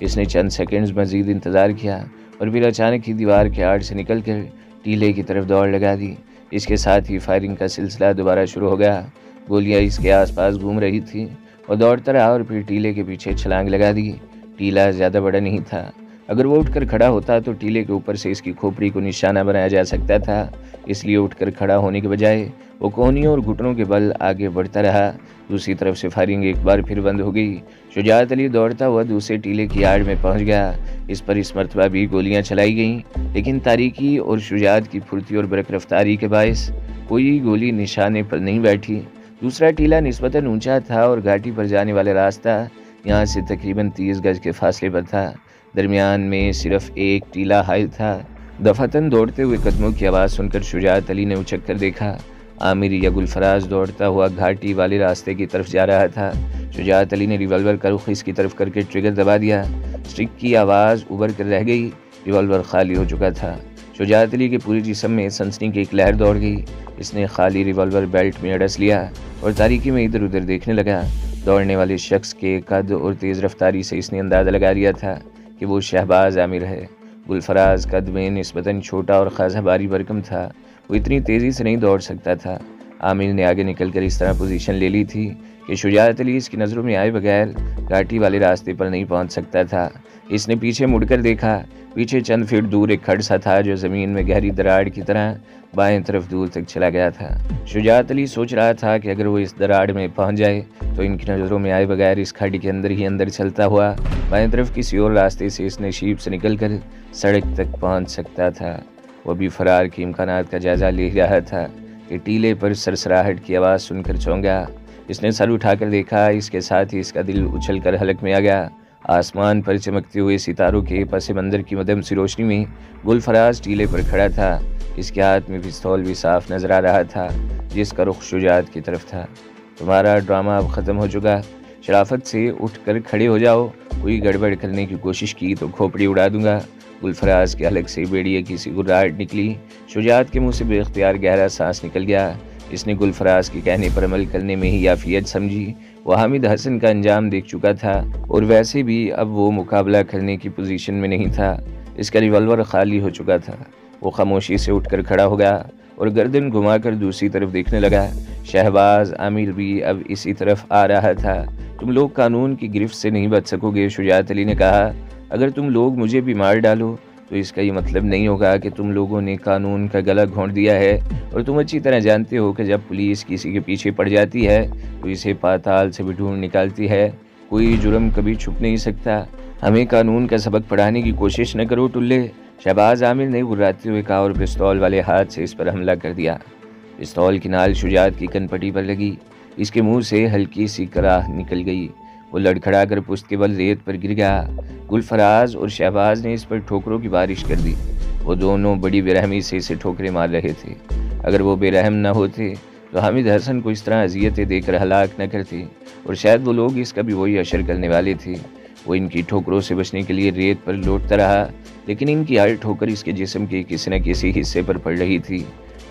اس نے چند سیکنڈز مزید انتظار کیا اور پھر اچانک ہی دیوار کے آڑ سے نکل کر ٹیلے کی طرف دوڑ لگا دی۔ اس کے ساتھ ہی فائرنگ کا سلسلہ دوبارہ شروع ہو گیا۔ گولیاں اس کے آس پاس گھوم رہی تھیں اور دوڑتا رہا اور پھر ٹیلے کے پیچھے چھلانگ لگا دی۔ ٹیلا زیادہ بڑا نہیں تھا، اگر وہ اٹھ کر کھڑا ہوتا تو ٹیلے کے اوپر سے اس کی کھوپڑی کو نشانہ بنایا جا سکتا تھا، اس لیے اٹھ کر کھڑا ہونے کے بجائے وہ کونیوں اور گھٹنوں کے بل آگے بڑھتا رہا۔ دوسری طرف سے فائرنگ ایک بار پھر بند ہو گئی۔ شجاعت علی دوڑتا ہوا دوسرے ٹیلے کی آڑ میں پہنچ گیا۔ اس پر اس مرتبہ بھی گولیاں چلائی گئیں، لیکن تاریکی اور شجاعت کی پھرتی اور برق رفتاری کے باعث کوئی گولی نشانے پر نہیں بیٹھی۔ دوسرا ٹیلا نسبتاً اونچا تھا اور گھاٹی پر جانے والا راستہ یہاں سے تقریباً 30 گز کے فاصلے پر تھا۔ درمیان میں صرف ایک ٹیلا حائل تھا۔ دفعتاً دوڑتے ہوئے قدموں کی آواز سن کر شجاعت علی نے اچک کر دیکھا۔ عامر یا گلفراز دوڑتا ہوا گھاٹی والے راستے کی طرف جا رہا تھا۔ شجاعت علی نے ریوالور کا رخ اس کی طرف کر کے ٹریگر دبا دیا۔ اسٹرک کی آواز ابھر کر رہ گئی، ریوالور خالی ہو چکا تھا۔ شجاعت علی کے پورے جسم میں سنسنی کی ایک لہر دوڑ گئی۔ اس نے خالی ریوالور بیلٹ میں اڑس لیا اور تاریکی میں ادھر ادھر دیکھنے لگا۔ دوڑنے والے شخص کے قد اور تیز رفتاری سے اس نے اندازہ لگا لیا تھا کہ وہ شہباز عامر ہے۔ گلفراز قد میں نسبتاً چھوٹا اور خاصا بھاری بھرکم تھا، وہ اتنی تیزی سے نہیں دوڑ سکتا تھا۔ عامر نے آگے نکل کر اس طرح پوزیشن لے لی تھی کہ شجاعت علی اس کی نظروں میں آئے بغیر گھاٹی والے راستے پر نہیں پہنچ سکتا تھا۔ اس نے پیچھے مڑ کر دیکھا، پیچھے چند فٹ دور ایک کھڑ سا تھا جو زمین میں گہری دراڑ کی طرح بائیں طرف دور تک چلا گیا تھا۔ شجاعت علی سوچ رہا تھا کہ اگر وہ اس دراڑ میں پہنچ جائے تو ان کی نظروں میں آئے بغیر اس کھڈ کے اندر ہی اندر چلتا ہوا بائیں طرف کسی اور راستے سے اس نشیب سے نکل کر سڑک تک پہنچ سکتا تھا۔ وہ بھی فرار کے امکانات کا جائزہ لے رہا تھا کہ ٹیلے پر سرسراہٹ کی آواز سن کر چونک گیا۔ اس نے سر اٹھا کر دیکھا، اس کے ساتھ ہی اس کا دل اچھل کر حلق میں آ گیا۔ آسمان پر چمکتے ہوئے ستاروں کے پس منظر کی مدھم سی روشنی میں گلفراز ٹیلے پر کھڑا تھا۔ اس کے ہاتھ میں پستول بھی صاف نظر آ رہا تھا جس کا رخ شجاعت کی طرف تھا۔ تمہارا ڈرامہ اب ختم ہو چکا، شرافت سے اٹھ کر کھڑے ہو جاؤ، کوئی گڑبڑ کرنے کی کوشش کی تو کھوپڑی اڑا دوں گا۔ گلفراز کے حلق سے بیڑیے کی سی گراہٹ نکلی۔ شجاعت کے منہ سے بے اختیار گہرا سانس نکل گیا۔ اس نے گلفراز کے کہنے پر عمل کرنے میں ہی یافیت سمجھی۔ وہ حامد حسن کا انجام دیکھ چکا تھا اور ویسے بھی اب وہ مقابلہ کرنے کی پوزیشن میں نہیں تھا۔ اس کا ریوالور خالی ہو چکا تھا۔ وہ خاموشی سے اٹھ کر کھڑا ہو گیا اور گردن گھما کر دوسری طرف دیکھنے لگا۔ شہباز عامر بھی اب اسی طرف آ رہا تھا۔ تم لوگ قانون کی گرفت سے نہیں بچ سکو گے، شجاعت علی نے کہا۔ اگر تم لوگ مجھے بھی مار ڈالو تو اس کا یہ مطلب نہیں ہوگا کہ تم لوگوں نے قانون کا گلا گھونٹ دیا ہے، اور تم اچھی طرح جانتے ہو کہ جب پولیس کسی کے پیچھے پڑ جاتی ہے تو اسے پاتال سے بھی ڈھونڈ نکالتی ہے۔ کوئی جرم کبھی چھپ نہیں سکتا۔ ہمیں قانون کا سبق پڑھانے کی کوشش نہ کرو ٹلے، شہباز عامر نے گراتے ہوئے کہا اور پستول والے ہاتھ سے اس پر حملہ کر دیا۔ پستول کی نال شجاعت کی کن پٹی پر لگی، اس کے منہ سے ہلکی سی کراہ نکل گئی۔ وہ لڑکھڑا کر پشت کے بل ریت پر گر گیا۔ گلفراز اور شہباز نے اس پر ٹھوکروں کی بارش کر دی۔ وہ دونوں بڑی بے رحمی سے اسے ٹھوکریں مار رہے تھے۔ اگر وہ بے رحم نہ ہوتے تو حامد حسن کو اس طرح اذیتیں دے کر ہلاک نہ کرتے، اور شاید وہ لوگ اس کا بھی وہی اشر کرنے والے تھے۔ وہ ان کی ٹھوکروں سے بچنے کے لیے ریت پر لوٹتا رہا، لیکن ان کی ہر ٹھوکر اس کے جسم کے کسی نہ کسی حصے پر پڑ رہی تھی۔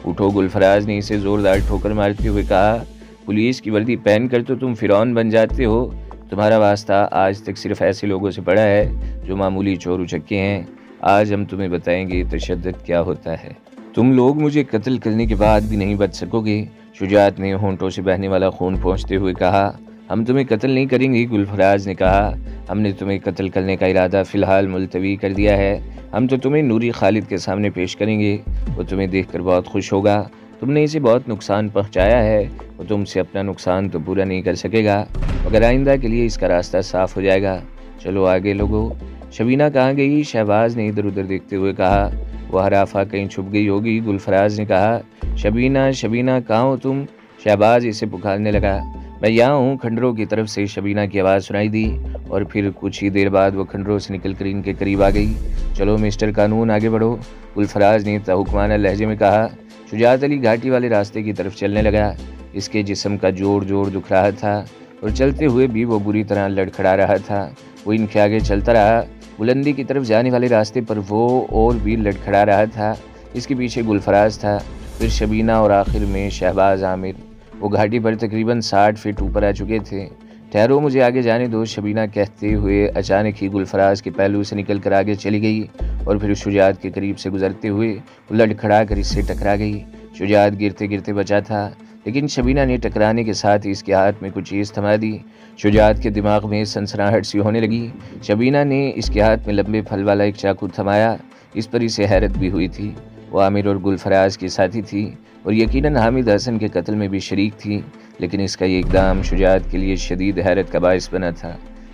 اٹھو، گلفراز نے اسے زوردار ٹھوکر مارتے ہوئے کہا۔ پولیس کی وردی پہن کر تو تم فرعون بن جاتے ہو، تمہارا واسطہ آج تک صرف ایسے لوگوں سے پڑا ہے جو معمولی چور اچکے ہیں۔ آج ہم تمہیں بتائیں گے تشدد کیا ہوتا ہے۔ تم لوگ مجھے قتل کرنے کے بعد بھی نہیں بچ سکو گے، شجاعت نے ہونٹوں سے بہنے والا خون پہنچتے ہوئے کہا۔ ہم تمہیں قتل نہیں کریں گے، گلفراز نے کہا۔ ہم نے تمہیں قتل کرنے کا ارادہ فی الحال ملتوی کر دیا ہے۔ ہم تو تمہیں نوری خالد کے سامنے پیش کریں گے، وہ تمہیں دیکھ کر بہت خوش ہوگا۔ تم نے اسے بہت نقصان پہنچایا ہے، وہ تم سے اپنا نقصان تو پورا نہیں کر سکے گا، مگر آئندہ کے لیے اس کا راستہ صاف ہو جائے گا۔ چلو آگے لوگو۔ شبینہ کہاں گئی؟ شہباز نے ادھر ادھر دیکھتے ہوئے کہا۔ وہ ہرافہ کہیں چھپ گئی ہوگی، گلفراز نے کہا۔ شبینہ، شبینہ کہاں ہو تم؟ شہباز اسے پکارنے لگا۔ میں یہاں ہوں، کھنڈروں کی طرف سے شبینہ کی آواز سنائی دی، اور پھر کچھ ہی دیر بعد وہ کھنڈروں سے نکل کر ان کے قریب آ گئی۔ چلو مسٹر قانون آگے بڑھو، گلفراز نے تحکمانہ لہجے میں کہا۔ شجاعت علی گھاٹی والے راستے کی طرف چلنے لگا۔ اس کے جسم کا جوڑ دکھ رہا تھا اور چلتے ہوئے بھی وہ بری طرح لڑکھڑا رہا تھا۔ وہ ان کے آگے چلتا رہا۔ بلندی کی طرف جانے والے راستے پر وہ اور بھی لڑکھڑا رہا تھا۔ اس کے پیچھے گلفراز تھا، پھر شبینہ اور آخر میں شہباز عامر۔ وہ گھاٹی پر تقریباً 60 فٹ اوپر آ چکے تھے۔ ٹھہرو، مجھے آگے جانے دو، شبینہ کہتے ہوئے اچانک ہی گلفراز کے پہلو سے نکل کر آگے چلی گئی اور پھر شجاعت کے قریب سے گزرتے ہوئے لڑکھڑا کر اس سے ٹکرا گئی۔ شجاعت گرتے گرتے بچا تھا، لیکن شبینہ نے ٹکرانے کے ساتھ ہی اس کے ہاتھ میں کچھ چیز تھما دی۔ شجاعت کے دماغ میں سنسناہٹ سی ہونے لگی۔ شبینہ نے اس کے ہاتھ میں لمبے پھل والا ایک چاقو تھمایا۔ اس پر اسے حیرت بھی ہوئی تھی۔ وہ عامر اور گلفراز کی ساتھی تھی اور یقیناً حامد حسن کے قتل میں بھی شریک تھی، لیکن اس کا یہ اقدام شجاعت کے لیے شدید حیرت کا باعث بنا تھا۔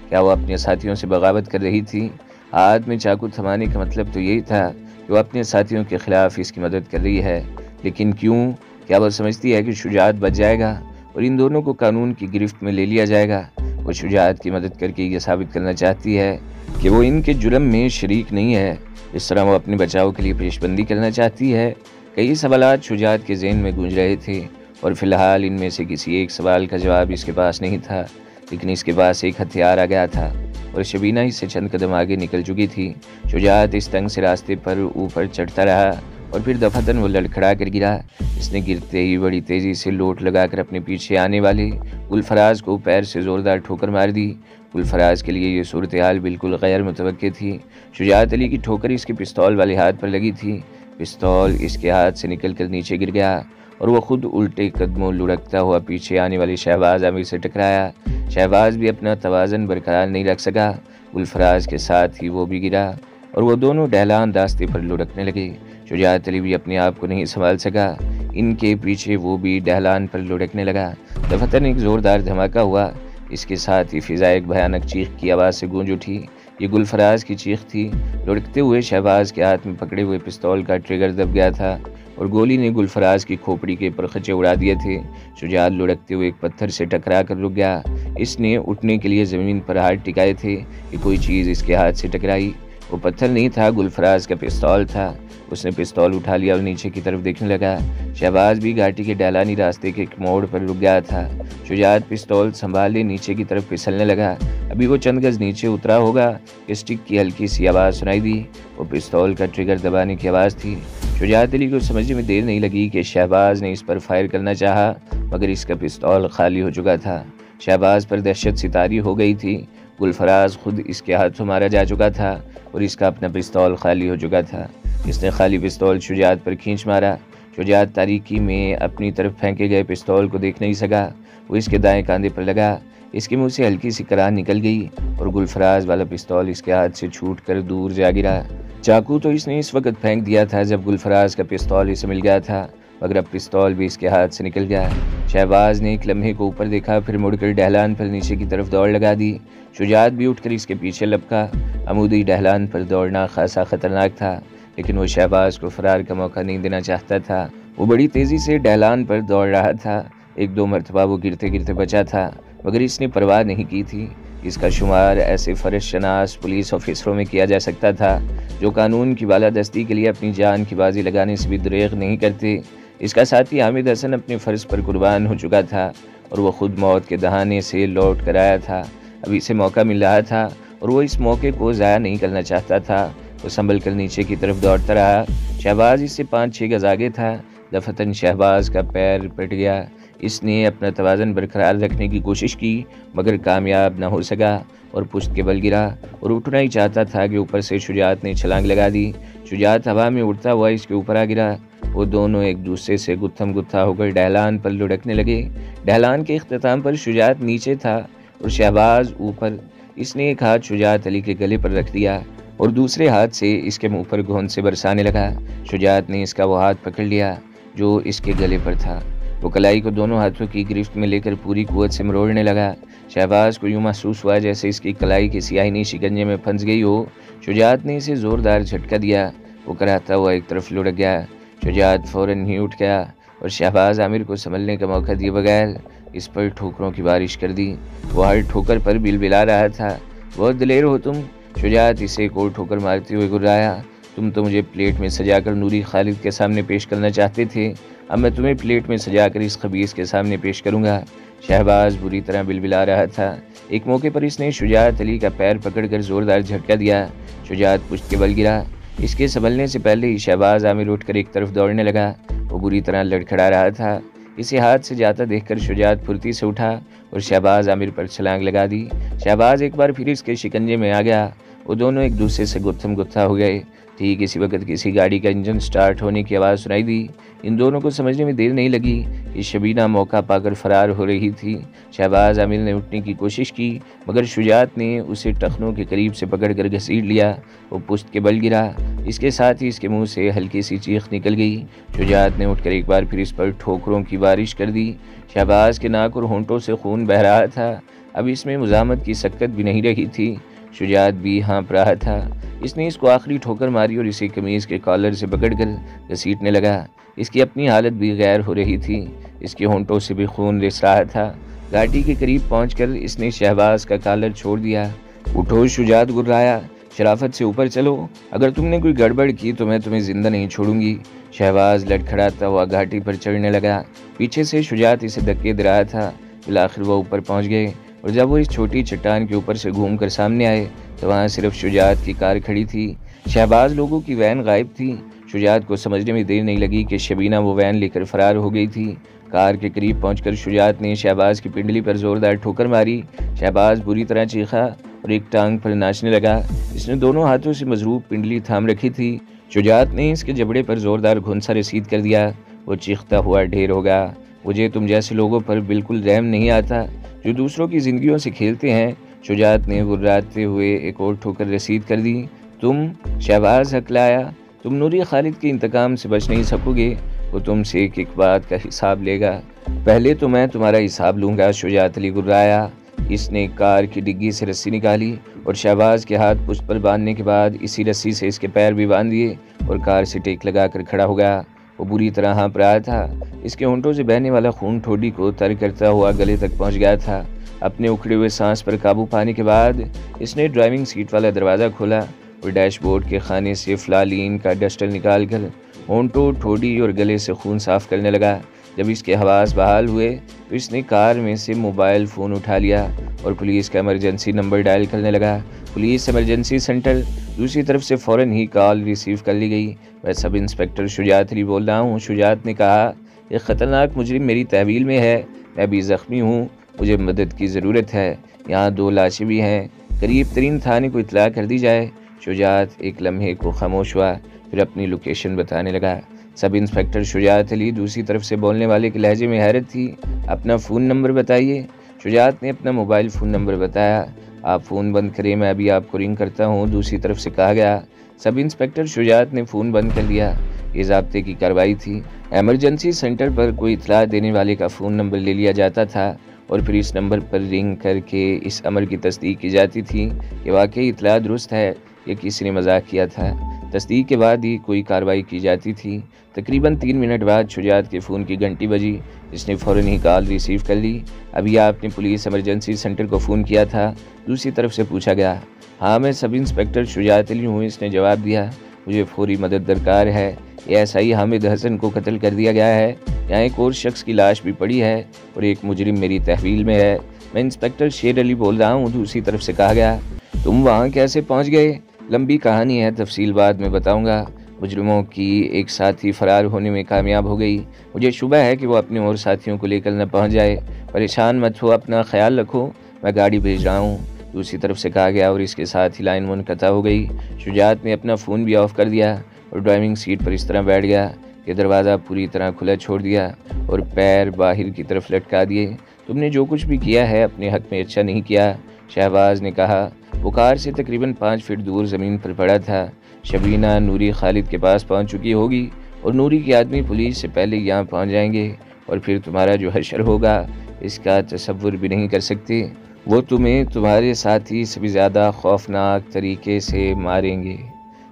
کیا وہ اپنے ساتھیوں سے بغاوت کر رہی تھی؟ ہاتھ میں چاقو تھمانے کا مطلب تو یہی تھا کہ وہ اپنے ساتھیوں کے خلاف اس کی مدد کر رہی ہے، لیکن کیوں؟ کیا وہ سمجھتی ہے کہ شجاعت بچ جائے گا اور ان دونوں کو قانون کی گرفت میں لے لیا جائے گا؟ وہ شجاعت کی مدد کر کے یہ ثابت کرنا چاہتی ہے کہ وہ ان کے جرم میں شریک نہیں ہے۔ اس طرح وہ اپنے بچاؤ کے لیے پیش بندی کرنا چاہتی ہے۔ کئی سوالات شجاعت کے ذہن میں گونج رہے تھے اور فی الحال ان میں سے کسی ایک سوال کا جواب اس کے پاس نہیں تھا، لیکن اس کے پاس ایک ہتھیار آ گیا تھا اور شبینہ اس سے چند قدم آگے نکل چکی تھی۔ شجاعت اس تنگ سے راستے پر اوپر چڑھتا رہا اور پھر دفعتاً وہ لڑکھڑا کر گرا۔ اس نے گرتے ہی بڑی تیزی سے لوٹ لگا کر اپنے پیچھے آنے والے گلفراز کو پیر سے زوردار ٹھوکر مار دی۔ گلفراز کے لیے یہ صورتحال بالکل غیر متوقع تھی۔ شجاعت علی کی ٹھوکر اس کے پستول والے ہاتھ پر لگی تھی۔ پستول اس کے ہاتھ سے نکل کر نیچے گر گیا اور وہ خود الٹے قدموں لڑکتا ہوا پیچھے آنے والے شہباز عامر سے ٹکرایا۔ شہباز بھی اپنا توازن برقرار نہیں رکھ سکا۔ گلفراز کے ساتھ ہی وہ بھی گرا اور وہ دونوں ڈھلان راستے پر لڑکنے لگے۔ شجاعت علی بھی اپنے آپ کو نہیں سنبھال سکا۔ ان کے پیچھے وہ بھی ڈھلان پر لڑکنے لگا۔ دفعتاً ایک زوردار دھماکہ ہوا۔ اس کے ساتھ ہی فضا ایک بھیانک چیخ کی آواز سے گونج اٹھی۔ یہ گلفراز کی چیخ تھی۔ لڑکتے ہوئے شہباز کے ہاتھ میں پکڑے ہوئے پستول کا ٹریگر دب گیا تھا اور گولی نے گلفراز کی کھوپڑی کے پرخچے اڑا دیے تھے۔ شجاعت لڑکتے ہوئے ایک پتھر سے ٹکرا کر رک گیا۔ اس نے اٹھنے کے لیے زمین پر ہاتھ ٹکائے تھے کہ کوئی چیز اس کے ہاتھ سے ٹکرائی۔ وہ پتھر نہیں تھا، گلفراز کا پستول تھا۔ اس نے پستول اٹھا لیا اور نیچے کی طرف دیکھنے لگا۔ شہباز بھی گھاٹی کے ڈھلانی راستے کے ایک موڑ پر رک گیا تھا۔ شجاعت پستول سنبھالے نیچے کی طرف پھسلنے لگا۔ ابھی وہ چند گز نیچے اترا ہوگا کہ اسٹک کی ہلکی سی آواز سنائی دی۔ وہ پستول کا ٹریگر دبانے کی آواز تھی۔ شجاعت علی کو سمجھنے میں دیر نہیں لگی کہ شہباز نے اس پر فائر کرنا چاہا، مگر اس کا پستول خالی ہو چکا تھا۔ شہباز پر دہشت سی طاری ہو گئی تھی۔ گلفراز خود اس کے ہاتھوں مارا جا چکا تھا اور اس کا اپنا پستول خالی ہو چکا تھا۔ اس نے خالی پستول شجاعت پر کھینچ مارا۔ شجاعت تاریکی میں اپنی طرف پھینکے گئے پستول کو دیکھ نہیں سکا۔ وہ اس کے دائیں کاندھے پر لگا۔ اس کے منہ سے ہلکی سی کران نکل گئی اور گلفراز والا پستول اس کے ہاتھ سے چھوٹ کر دور جا گرا۔ چاقو تو اس نے اس وقت پھینک دیا تھا جب گلفراز کا پستول اسے مل گیا تھا، مگر اب پستول بھی اس کے ہاتھ سے نکل گیا۔ شہباز نے ایک لمحے کو اوپر دیکھا، پھر مڑ کر ڈھلان پر نیچے کی طرف دوڑ لگا دی۔ شجاعت بھی اٹھ کر اس کے پیچھے لپکا۔ عمودی ڈھلان پر دوڑنا خاصا خطرناک تھا، لیکن وہ شہباز کو فرار کا موقع نہیں دینا چاہتا تھا۔ وہ بڑی تیزی سے ڈھلان پر دوڑ رہا تھا۔ ایک دو مرتبہ وہ گرتے گرتے بچا تھا، مگر اس نے پرواہ نہیں کی تھی۔ اس کا شمار ایسے فرض شناس پولیس آفیسروں میں کیا جا سکتا تھا جو قانون کی بالادستی کے لیے اپنی جان کی بازی لگانے سے بھی دریغ نہیں کرتے۔ اس کا ساتھی حامد حسن اپنے فرض پر قربان ہو چکا تھا اور وہ خود موت کے دہانے سے لوٹ کر آیا تھا۔ اب اسے موقع مل رہا تھا اور وہ اس موقع کو ضائع نہیں کرنا چاہتا تھا۔ وہ سنبھل کر نیچے کی طرف دوڑتا رہا۔ شہباز اس سے 5-6 گز آگے تھا۔ دفعتاً شہباز کا پیر پٹ گیا۔ اس نے اپنا توازن برقرار رکھنے کی کوشش کی، مگر کامیاب نہ ہو سکا اور پشت کے بل گرا اور اٹھنا ہی چاہتا تھا کہ اوپر سے شجاعت نے چھلانگ لگا دی۔ شجاعت ہوا میں اڑتا ہوا اس کے اوپر آ گرا۔ وہ دونوں ایک دوسرے سے گتھم گتھا ہو کر ڈھلان پر لڑکنے لگے۔ ڈھلان کے اختتام پر شجاعت نیچے تھا اور شہباز اوپر۔ اس نے ایک ہاتھ شجاعت علی کے گلے پر رکھ دیا اور دوسرے ہاتھ سے اس کے منہ پر گوند سے برسانے لگا۔ شجاعت نے اس کا وہ ہاتھ پکڑ لیا جو اس کے گلے پر تھا۔ وہ کلائی کو دونوں ہاتھوں کی گرفت میں لے کر پوری قوت سے مروڑنے لگا۔ شہباز کو یوں محسوس ہوا جیسے اس کی کلائی کے سیاہی شکنجے میں پھنس گئی ہو۔ شجاعت نے اسے زوردار جھٹکا دیا۔ وہ کراہتا ہوا ایک طرف لڑک گیا۔ شجاعت فوراً ہی اٹھ گیا اور شہباز عامر کو سنبھلنے کا موقع دیے بغیر اس پر ٹھوکروں کی بارش کر دی۔ وہ ہر ٹھوکر پر بلبلا رہا تھا۔ بہت دلیر ہو تم، شجاعت اسے ایک اور ٹھوکر مارتے ہوئے گرایا۔ تم تو مجھے پلیٹ میں سجا کر نوری خالد کے سامنے پیش کرنا چاہتے تھے، اب میں تمہیں پلیٹ میں سجا کر اس خبیث کے سامنے پیش کروں گا۔ شہباز بری طرح بلبلا رہا تھا۔ ایک موقع پر اس نے شجاعت علی کا پیر پکڑ کر زوردار جھٹکا دیا۔ شجاعت پشت کے بل گرا۔ اس کے سنبھلنے سے پہلے ہی شہباز عامر اٹھ کر ایک طرف دوڑنے لگا۔ وہ بری طرح لڑکھڑا رہا تھا۔ اسے ہاتھ سے جاتا دیکھ کر شجاعت پھرتی سے اٹھا اور شہباز عامر پر چھلانگ لگا دی۔ شہباز ایک بار پھر اس کے شکنجے میں آ گیا۔ وہ دونوں ایک دوسرے سے گتھم گتھا ہو گئے۔ ٹھیک اسی وقت کسی گاڑی کا انجن سٹارٹ ہونے کی آواز سنائی دی۔ ان دونوں کو سمجھنے میں دیر نہیں لگی کہ شبینہ موقع پا کر فرار ہو رہی تھی۔ شہباز عامر نے اٹھنے کی کوشش کی مگر شجاعت نے اسے ٹخنوں کے قریب سے پکڑ کر گھسیٹ لیا۔ وہ پشت کے بل گرا۔ اس کے ساتھ ہی اس کے منہ سے ہلکی سی چیخ نکل گئی۔ شجاعت نے اٹھ کر ایک بار پھر اس پر ٹھوکروں کی بارش کر دی۔ شہباز کے ناک اور ہونٹوں سے خون بہہ رہا تھا۔ اب اس میں مزاحمت کی سکت بھی نہیں رہی تھی۔ شجاعت بھی ہانپ رہا تھا۔ اس نے اس کو آخری ٹھوکر ماری اور اسے قمیض کے کالر سے پکڑ کر گھسیٹنے لگا۔ اس کی اپنی حالت بھی غیر ہو رہی تھی۔ اس کے ہونٹوں سے بھی خون رس رہا تھا۔ گاڑی کے قریب پہنچ کر اس نے شہباز کا کالر چھوڑ دیا۔ اٹھو، شجاعت گرایا، شرافت سے اوپر چلو، اگر تم نے کوئی گڑبڑ کی تو میں تمہیں زندہ نہیں چھوڑوں گی۔ شہباز لڑکھڑاتا ہوا گھاٹی پر چڑھنے لگا۔ پیچھے سے شجاعت اسے دھکے دے رہا تھا۔ بالآخر وہ اوپر پہنچ گئے اور جب وہ اس چھوٹی چٹان کے اوپر سے گھوم کر سامنے آئے تو وہاں صرف شجاعت کی کار کھڑی تھی۔ شہباز لوگوں کی وین غائب تھی۔ شجاعت کو سمجھنے میں دیر نہیں لگی کہ شبینہ وہ وین لے کر فرار ہو گئی تھی۔ کار کے قریب پہنچ کر شجاعت نے شہباز کی پنڈلی پر زوردار ٹھوکر ماری۔ شہباز بری طرح چیخا اور ایک ٹانگ پر ناچنے لگا۔ اس نے دونوں ہاتھوں سے مضروب پنڈلی تھام رکھی تھی۔ شجاعت نے اس کے جبڑے پر زوردار گھونسا رسید کر دیا۔ وہ چیختا ہوا ڈھیر ہو گیا، مجھے تم جیسے لوگوں پر بالکل رحم نہیں آتا جو دوسروں کی زندگیوں سے کھیلتے ہیں۔ شجاعت نے گراتے ہوئے ایک اور ٹھوکر رسید کر دی۔ تم، شہباز ہکلایا، تم نوری خالد کے انتقام سے بچ نہیں سکو گے۔ وہ تم سے ایک ایک بات کا حساب لے گا۔ پہلے تو میں تمہارا حساب لوں گا، شجاعت علی گرایا۔ اس نے کار کی ڈگی سے رسی نکالی اور شہباز کے ہاتھ پشت پر باندھنے کے بعد اسی رسی سے اس کے پیر بھی باندھ دیے اور کار سے ٹیک لگا کر کھڑا ہو گیا۔ وہ بری طرح ہانپ رہا تھا۔ اس کے ہونٹوں سے بہنے والا خون ٹھوڈی کو تر کرتا ہوا گلے تک پہنچ گیا تھا۔ اپنے اکھڑے ہوئے سانس پر قابو پانے کے بعد اس نے ڈرائیونگ سیٹ والا دروازہ کھولا اور ڈیش بورڈ کے خانے سے فلالین کا ڈسٹر نکال کر ہونٹوں، ٹھوڈی اور گلے سے خون صاف کرنے لگا۔ جب اس کے حواس بحال ہوئے تو اس نے کار میں سے موبائل فون اٹھا لیا اور پولیس کا ایمرجنسی نمبر ڈائل کرنے لگا۔ Police emergency centre. دوسری طرف سے فوراً ہی کال ریسیو کر لی گئی۔ میں سب انسپکٹر شجاعت علی بول رہا ہوں۔ شجاعت نے کہا، ایک خطرناک مجرم میری تحویل میں ہے، میں بھی زخمی ہوں، مجھے مدد کی ضرورت ہے، یہاں 2 لاشیں بھی ہیں، قریب ترین تھانے کو اطلاع کر دی جائے۔ شجاعت ایک لمحے کو خاموش ہوا، پھر اپنی لوکیشن بتانے لگا۔ سب انسپکٹر شجاعت علی دوسری طرف سے بولنے والے کے لہجے میں حیرت تھی۔ اپنا فون نمبر بتائیے۔ شجاعت نے اپنا موبائل فون نمبر بتایا۔ آپ فون بند کریں، میں ابھی آپ کو رنگ کرتا ہوں، دوسری طرف سے کہا گیا۔ سب انسپکٹر شجاعت نے فون بند کر لیا۔ یہ ضابطے کی کارروائی تھی۔ ایمرجنسی سینٹر پر کوئی اطلاع دینے والے کا فون نمبر لے لیا جاتا تھا اور پھر اس نمبر پر رنگ کر کے اس امر کی تصدیق کی جاتی تھی کہ واقعی اطلاع درست ہے یا کسی نے مذاق کیا تھا۔ تصدیق کے بعد ہی کوئی کارروائی کی جاتی تھی۔ تقریباً 3 منٹ بعد شجاعت کے فون کی گھنٹی بجی۔ اس نے فوراً ہی کال ریسیو کر لی۔ ابھی آپ نے پولیس ایمرجنسی سینٹر کو فون کیا تھا؟ دوسری طرف سے پوچھا گیا۔ ہاں، میں سب انسپکٹر شجاعت علی ہوں، اس نے جواب دیا۔ مجھے فوری مدد درکار ہے۔ ایسائی حامد حسن کو قتل کر دیا گیا ہے، یہاں ایک اور شخص کی لاش بھی پڑی ہے اور ایک مجرم میری تحویل میں ہے۔ میں انسپکٹر شیر علی بول رہا ہوں، دوسری طرف سے کہا گیا۔ تم وہاں کیسے پہنچ گئے؟ لمبی کہانی ہے، تفصیل بعد میں بتاؤں گا۔ مجرموں کی ایک ساتھی فرار ہونے میں کامیاب ہو گئی، مجھے شبہ ہے کہ وہ اپنے اور ساتھیوں کو لے کر نہ پہنچ جائے۔ پریشان مت ہو، اپنا خیال رکھو، میں گاڑی بھیج رہا ہوں، دوسری طرف سے کہا گیا اور اس کے ساتھ ہی لائن منقطع ہو گئی۔ شجاعت نے اپنا فون بھی آف کر دیا اور ڈرائیونگ سیٹ پر اس طرح بیٹھ گیا کہ دروازہ پوری طرح کھلا چھوڑ دیا اور پیر باہر کی طرف لٹکا دیے۔ تم نے جو کچھ بھی کیا ہے اپنے حق میں اچھا نہیں کیا، شہباز نے کہا۔ وہ کار سے تقریباً 5 فٹ دور زمین پر پڑا تھا۔ شبینہ نوری خالد کے پاس پہنچ چکی ہوگی اور نوری کے آدمی پولیس سے پہلے یہاں پہنچ جائیں گے اور پھر تمہارا جو حشر ہوگا اس کا تصور بھی نہیں کر سکتے۔ وہ تمہیں تمہارے ساتھی سے بھی زیادہ خوفناک طریقے سے ماریں گے۔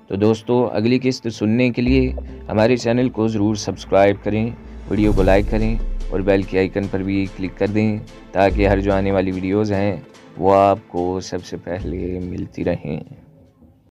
تو دوستو، اگلی قسط سننے کے لیے ہمارے چینل کو ضرور سبسکرائب کریں، ویڈیو کو لائک کریں اور بیل کے آئیکن پر بھی کلک کر دیں تاکہ ہر جو آنے والی ویڈیوز ہیں وہ آپ کو سب سے پہلے ملتی رہیں۔